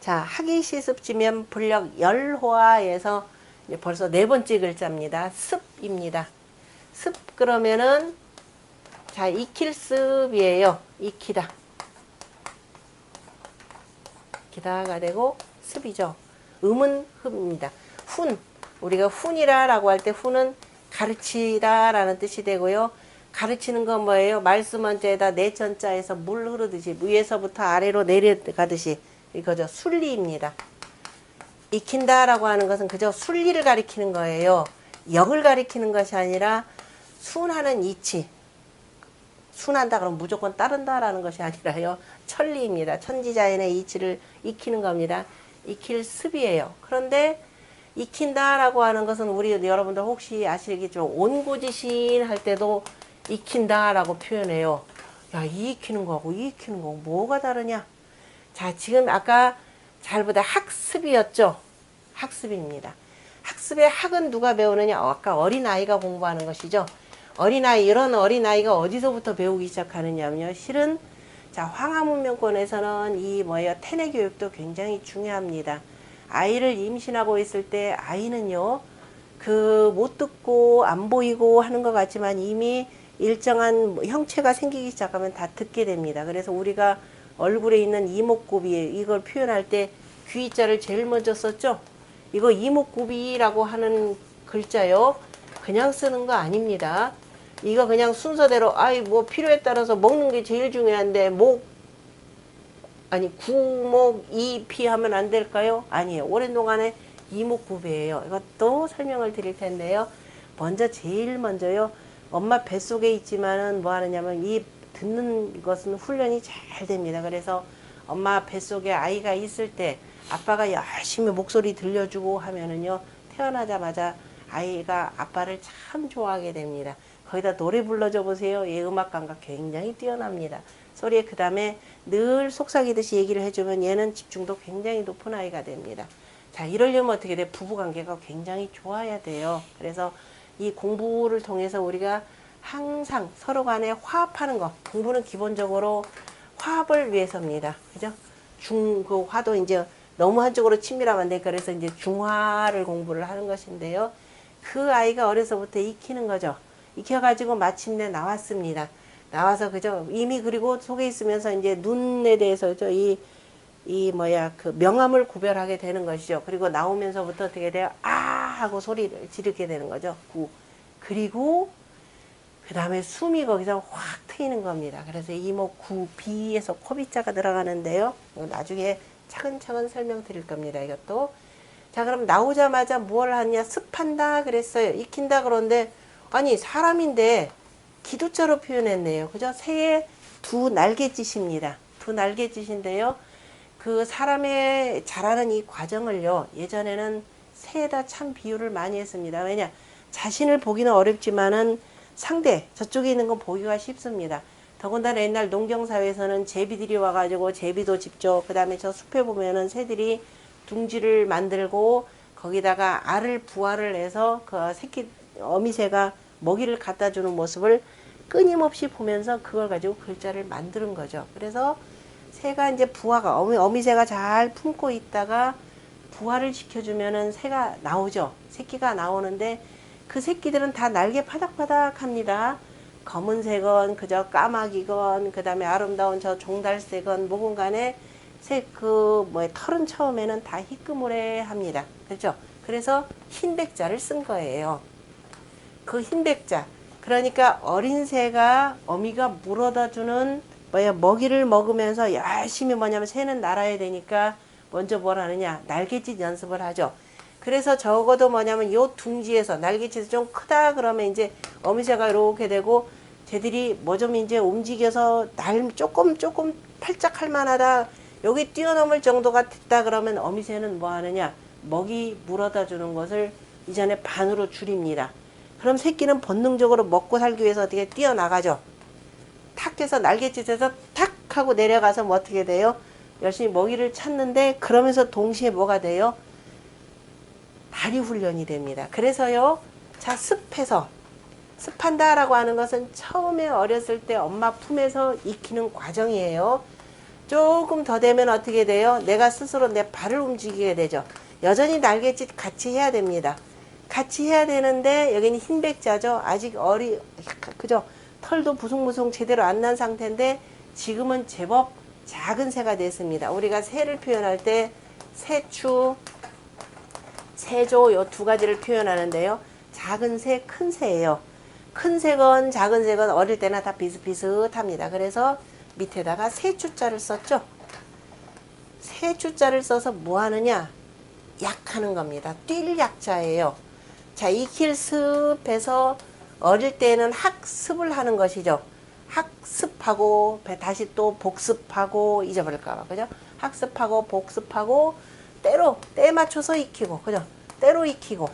자, 학위 시습지면 불력 열호화에서 벌써 네 번째 글자입니다. 습입니다. 습 그러면은 자, 익힐 습이에요. 익히다. 기다가 되고 습이죠. 음은 흡입니다. 훈. 우리가 훈이라라고 할 때 훈은 가르치다 라는 뜻이 되고요. 가르치는 건 뭐예요? 말씀 원자에다 내전자에서 물 흐르듯이 위에서부터 아래로 내려가듯이 이거죠. 순리입니다. 익힌다라고 하는 것은 그저 순리를 가리키는 거예요. 역을 가리키는 것이 아니라 순하는 이치. 순한다 그러면 무조건 따른다라는 것이 아니라요. 천리입니다. 천지자연의 이치를 익히는 겁니다. 익힐 습이에요. 그런데 익힌다라고 하는 것은 우리 여러분들 혹시 아시겠지만 온고지신 할 때도 익힌다라고 표현해요. 야, 이 익히는 거하고 이 익히는 거하고 뭐가 다르냐? 자, 지금 아까 잘 보다 학습이었죠. 학습입니다. 학습의 학은 누가 배우느냐? 아까 어린아이가 공부하는 것이죠. 어린아이, 이런 어린아이가 어디서부터 배우기 시작하느냐면요. 실은 자, 황하문명권에서는 이 뭐예요? 태내 교육도 굉장히 중요합니다. 아이를 임신하고 있을 때 아이는요. 그 못 듣고 안 보이고 하는 것 같지만 이미 일정한 형체가 생기기 시작하면 다 듣게 됩니다. 그래서 우리가 얼굴에 있는 이목구비 이걸 표현할 때 귀자를 제일 먼저 썼죠. 이거 이목구비라고 하는 글자요. 그냥 쓰는 거 아닙니다. 이거 그냥 순서대로 아이 뭐 필요에 따라서 먹는 게 제일 중요한데 목 아니 구목 이피 하면 안 될까요? 아니에요. 오랜 동안에 이목구비예요. 이것도 설명을 드릴 텐데요. 먼저 제일 먼저요. 엄마 뱃속에 있지만은 뭐 하느냐면 이 듣는 것은 훈련이 잘 됩니다. 그래서 엄마 뱃속에 아이가 있을 때 아빠가 열심히 목소리 들려주고 하면은요. 태어나자마자 아이가 아빠를 참 좋아하게 됩니다. 거기다 노래 불러줘 보세요. 얘 음악 감각 굉장히 뛰어납니다. 소리에 그 다음에 늘 속삭이듯이 얘기를 해주면 얘는 집중도 굉장히 높은 아이가 됩니다. 자, 이러려면 어떻게 돼? 부부관계가 굉장히 좋아야 돼요. 그래서 이 공부를 통해서 우리가 항상 서로 간에 화합하는 것. 공부는 기본적으로 화합을 위해서입니다. 그죠? 그 화도 이제 너무 한쪽으로 친밀하면 안 되니까 그래서 이제 중화를 공부를 하는 것인데요. 그 아이가 어려서부터 익히는 거죠. 익혀가지고 마침내 나왔습니다. 나와서 그죠? 이미 그리고 속에 있으면서 이제 눈에 대해서 그 명암을 구별하게 되는 것이죠. 그리고 나오면서부터 어떻게 돼요? 아! 하고 소리를 지르게 되는 거죠. 그리고 그 다음에 숨이 거기서 확 트이는 겁니다. 그래서 이목구비에서 코비자가 들어가는데요. 나중에 차근차근 설명드릴 겁니다. 이것도. 자, 그럼 나오자마자 뭘 하냐? 습한다 그랬어요. 익힌다 그런데 아니 사람인데 기두자로 표현했네요. 그죠? 새의 두 날갯짓입니다. 두 날갯짓인데요. 그 사람의 자라는 이 과정을요. 예전에는 새에다 참 비유를 많이 했습니다. 왜냐? 자신을 보기는 어렵지만은 상대 저쪽에 있는 건 보기가 쉽습니다. 더군다나 옛날 농경사회에서는 제비들이 와가지고 제비도 집죠. 그 다음에 저 숲에 보면은 새들이 둥지를 만들고 거기다가 알을 부화를 해서 그 새끼 어미새가 먹이를 갖다 주는 모습을 끊임없이 보면서 그걸 가지고 글자를 만드는 거죠. 그래서 새가 이제 부화가 어미새가 잘 품고 있다가 부화를 시켜주면은 새가 나오죠. 새끼가 나오는데 그 새끼들은 다 날개 파닥파닥합니다. 검은색건 그저 까마귀건 그 다음에 아름다운 저 종달새건 뭐건 간에 털은 처음에는 다 희끄무레 합니다. 그렇죠? 그래서 흰백자를 쓴 거예요. 그 흰백자. 그러니까 어린 새가 어미가 물어다 주는 먹이를 먹으면서 열심히 새는 날아야 되니까 먼저 뭘 하느냐? 날갯짓 연습을 하죠. 그래서 적어도 요 둥지에서 날갯짓이 좀 크다 그러면 이제 어미새가 이렇게 되고 쟤들이 뭐 좀 이제 움직여서 조금 팔짝 할 만하다. 여기 뛰어넘을 정도가 됐다 그러면 어미새는 뭐 하느냐? 먹이 물어다 주는 것을 이전에 반으로 줄입니다. 그럼 새끼는 본능적으로 먹고 살기 위해서 어떻게 뛰어나가죠. 탁 해서 날갯짓에서 탁 하고 내려가서 뭐 어떻게 돼요? 열심히 먹이를 찾는데 그러면서 동시에 뭐가 돼요? 다리 훈련이 됩니다. 그래서요. 자, 습한다라고 하는 것은 처음에 어렸을 때 엄마 품에서 익히는 과정이에요. 조금 더 되면 어떻게 돼요? 내가 스스로 내 발을 움직이게 되죠. 여전히 날갯짓 같이 해야 됩니다. 같이 해야 되는데 여기는 흰백자죠. 아직 그죠? 털도 부숭부숭 제대로 안 난 상태인데 지금은 제법 작은 새가 됐습니다. 우리가 새를 표현할 때 새추, 새조 요 두 가지를 표현하는데요. 작은 새, 큰 새예요. 큰 새건 작은 새건 어릴 때나 다 비슷비슷합니다. 그래서 밑에다가 새추자를 썼죠. 새추자를 써서 뭐 하느냐? 약하는 겁니다. 뛸 약자예요. 자, 익힐 습해서 어릴 때는 학습을 하는 것이죠. 학습하고 다시 또 복습하고 잊어버릴까봐 그죠? 학습하고 복습하고 때에 맞춰서 익히고 그죠? 때로 익히고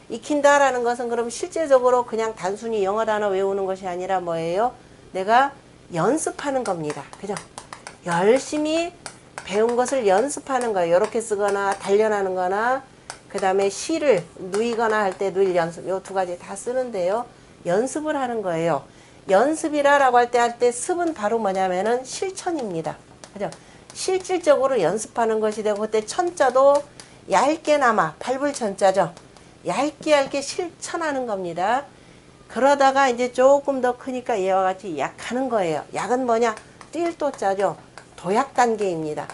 익힌다라는 것은 그럼 실제적으로 그냥 단순히 영어 단어 외우는 것이 아니라 뭐예요? 내가 연습하는 겁니다. 그죠? 열심히 배운 것을 연습하는 거예요. 이렇게 쓰거나 단련하는 거나 그 다음에 시를 누이거나 할 때 누일 연습 요 두 가지 다 쓰는데요. 연습을 하는 거예요. 연습이라고 할 때 습은 바로 뭐냐면은 실천입니다. 그죠? 실질적으로 연습하는 것이 되고 그때 천자도 얇게나마 발불천자죠. 얇게 실천하는 겁니다. 그러다가 이제 조금 더 크니까 얘와 같이 약하는 거예요. 약은 뭐냐? 뛸 또자죠. 도약 단계입니다.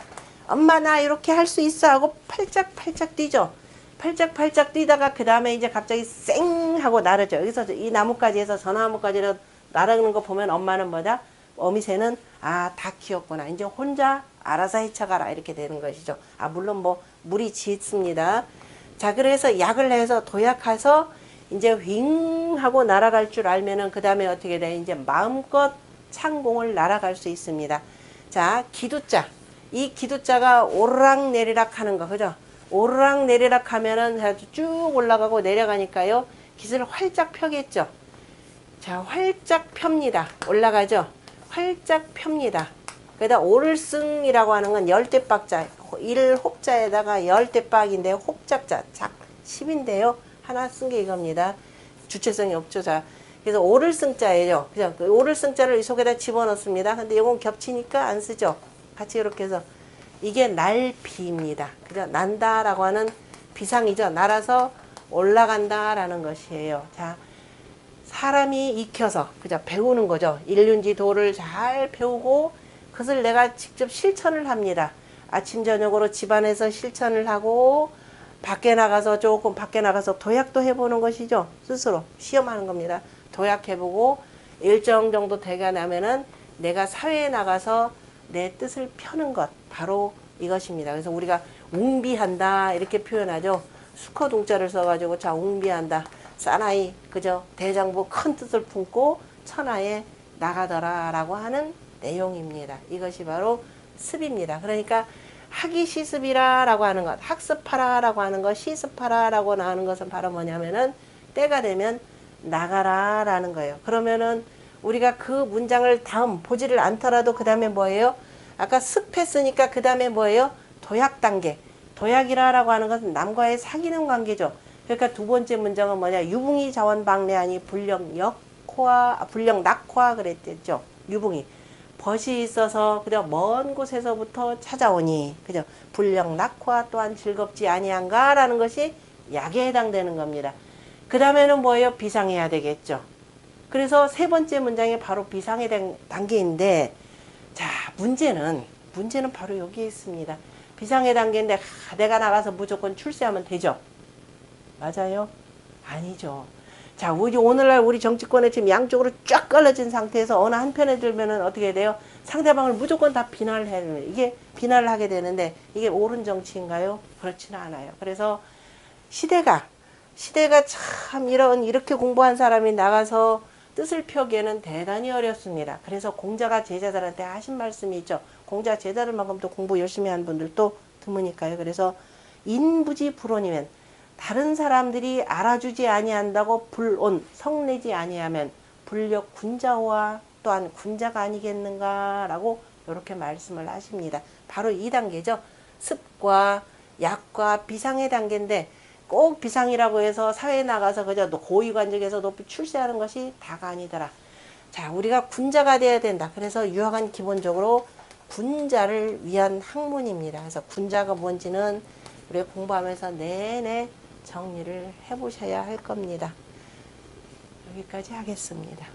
엄마 나 이렇게 할 수 있어 하고 팔짝팔짝 뛰죠. 팔짝팔짝 뛰다가 그 다음에 이제 갑자기 쌩 하고 나르죠. 여기서 이 나뭇가지에서 저 나뭇가지로 나르는 거 보면 엄마는 뭐다? 어미새는 다 키웠구나. 이제 혼자 알아서 헤쳐가라 이렇게 되는 것이죠. 물론 뭐 물이 짙습니다. 자, 그래서 약을 해서 도약해서 이제 윙 하고 날아갈 줄 알면은 그 다음에 어떻게 돼? 이제 마음껏 창공을 날아갈 수 있습니다. 자, 기두자. 이 기두자가 오르락 내리락 하는 거, 그죠? 오르락 내리락 하면은 쭉 올라가고 내려가니까요. 기술을 활짝 펴겠죠. 자, 활짝 펴니다. 올라가죠. 활짝 펴니다. 그러다 오를승이라고 하는 건 열대박자, 일홉자에다가 열대박인데 혹작자, 작 10인데요. 하나 쓴 게 이겁니다. 주체성이 없죠. 자, 그래서 오를승자예요. 그죠? 그 오를승자를 이 속에다 집어넣습니다. 근데 이건 겹치니까 안 쓰죠. 같이 이렇게 해서 이게 날비입니다. 그죠? 난다라고 하는 비상이죠. 날아서 올라간다라는 것이에요. 자, 사람이 익혀서 그죠? 배우는 거죠. 일륜지 도를 잘 배우고 그것을 내가 직접 실천을 합니다. 아침 저녁으로 집안에서 실천을 하고 밖에 나가서 조금 밖에 나가서 도약도 해보는 것이죠. 스스로 시험하는 겁니다. 도약해보고 일정 정도 되가 나면은 내가 사회에 나가서 내 뜻을 펴는 것 바로 이것입니다. 그래서 우리가 웅비한다 이렇게 표현하죠. 수컷 웅자를 써가지고 자 웅비한다. 사나이 그죠? 대장부 큰 뜻을 품고 천하에 나가더라라고 하는 내용입니다. 이것이 바로 습입니다. 그러니까 학이 시습이라라고 하는 것, 학습하라라고 하는 것, 시습하라라고 하는 것은 바로 뭐냐면은 때가 되면 나가라라는 거예요. 그러면은 우리가 그 문장을 다음 보지를 않더라도 그 다음에 뭐예요? 아까 습했으니까 그 다음에 뭐예요? 도약 단계. 도약이라라고 하는 것은 남과의 사귀는 관계죠. 그러니까 두 번째 문장은 뭐냐? 유붕이 자원방래하니 불령 낙화 그랬죠. 유붕이. 벗이 있어서 그저 먼 곳에서부터 찾아오니 그죠? 불령 낙화 또한 즐겁지 아니한가 라는 것이 약에 해당되는 겁니다. 그 다음에는 뭐예요? 비상해야 되겠죠. 그래서 세 번째 문장이 바로 비상의 단계인데 자 문제는 바로 여기에 있습니다. 비상의 단계인데 내가 나가서 무조건 출세하면 되죠. 맞아요? 아니죠. 자, 오늘날 우리 정치권에 지금 양쪽으로 쫙 갈라진 상태에서 어느 한편에 들면은 어떻게 돼요? 상대방을 무조건 다 비난을 해야 됩니다. 이게 비난을 하게 되는데 이게 옳은 정치인가요? 그렇지는 않아요. 그래서 시대가 참 이렇게 공부한 사람이 나가서 뜻을 펴기에는 대단히 어렵습니다. 그래서 공자가 제자들한테 하신 말씀이 있죠. 공자 제자들만큼 또 공부 열심히 하는 분들도 드무니까요. 그래서 인부지 불온이면 다른 사람들이 알아주지 아니한다고 불온 성내지 아니하면 불력 군자와 또한 군자가 아니겠는가라고 이렇게 말씀을 하십니다. 바로 이 단계죠. 습과 약과 비상의 단계인데 꼭 비상이라고 해서 사회에 나가서 그저 고위관직에서 높이 출세하는 것이 다가 아니더라. 자, 우리가 군자가 돼야 된다. 그래서 유학은 기본적으로 군자를 위한 학문입니다. 그래서 군자가 뭔지는 우리가 공부하면서 내내 정리를 해보셔야 할 겁니다. 여기까지 하겠습니다.